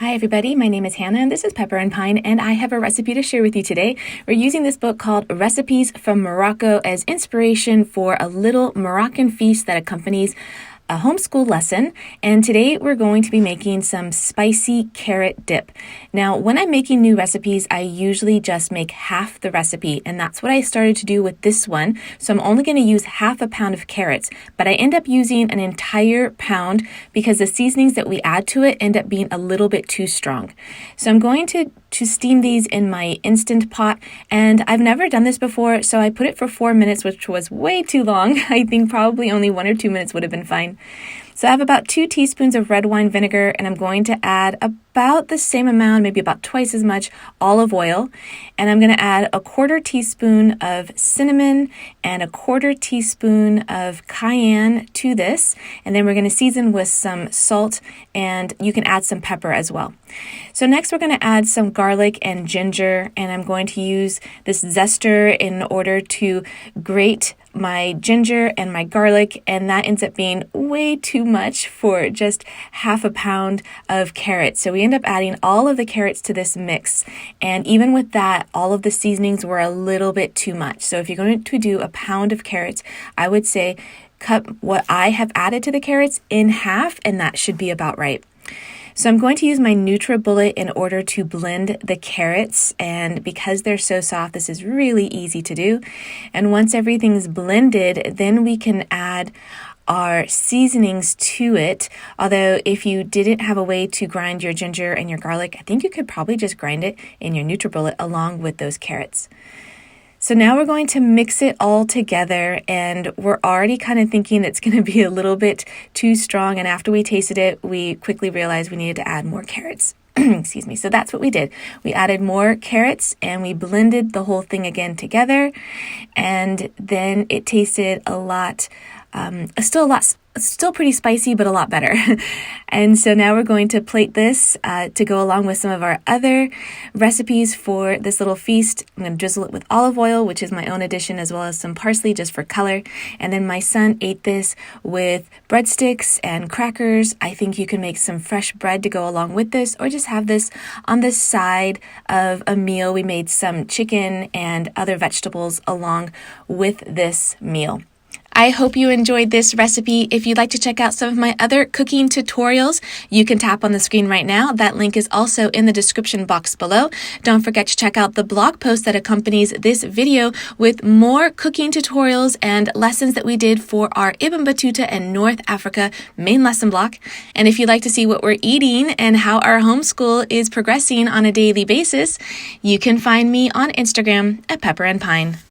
Hi everybody, my name is Hannah and this is Pepper and Pine, and I have a recipe to share with you today. We're using this book called Recipes from Morocco as inspiration for a little Moroccan feast that accompanies a homeschool lesson, and today we're going to be making some spicy carrot dip. Now, when I'm making new recipes, I usually just make half the recipe, and that's what I started to do with this one. So I'm only going to use half a pound of carrots, but I end up using an entire pound because the seasonings that we add to it end up being a little bit too strong. So I'm going to steam these in my Instant Pot, and I've never done this before, so I put it for 4 minutes, which was way too long. I think probably only 1 or 2 minutes would have been fine. So I have about 2 teaspoons of red wine vinegar, and I'm going to add about the same amount, maybe about twice as much olive oil. And I'm going to add a 1/4 teaspoon of cinnamon and a 1/4 teaspoon of cayenne to this. And then we're going to season with some salt, and you can add some pepper as well. So next we're going to add some garlic and ginger, and I'm going to use this zester in order to grate my ginger and my garlic, and that ends up being way too much for just half a pound of carrots. So we end up adding all of the carrots to this mix, and even with that, all of the seasonings were a little bit too much. So if you're going to do a pound of carrots, I would say cut what I have added to the carrots in half, and that should be about right. So I'm going to use my NutriBullet in order to blend the carrots, and because they're so soft, this is really easy to do. And once everything's blended, then we can add our seasonings to it. Although if you didn't have a way to grind your ginger and your garlic, I think you could probably just grind it in your NutriBullet along with those carrots. So now we're going to mix it all together, and we're already kind of thinking it's going to be a little bit too strong, and after we tasted it, we quickly realized we needed to add more carrots. Excuse me. So that's what we did. We added more carrots and we blended the whole thing again together, and then it tasted a lot, still pretty spicy, but a lot better. And so now we're going to plate this to go along with some of our other recipes for this little feast. I'm going to drizzle it with olive oil, which is my own addition, as well as some parsley just for color. And then my son ate this with breadsticks and crackers. I think you can make some fresh bread to go along with this, or just have this on the side of a meal. We made some chicken and other vegetables along with this meal. I hope you enjoyed this recipe. If you'd like to check out some of my other cooking tutorials, you can tap on the screen right now. That link is also in the description box below. Don't forget to check out the blog post that accompanies this video with more cooking tutorials and lessons that we did for our Ibn Battuta and North Africa main lesson block. And if you'd like to see what we're eating and how our homeschool is progressing on a daily basis, you can find me on Instagram at Pepper and Pine.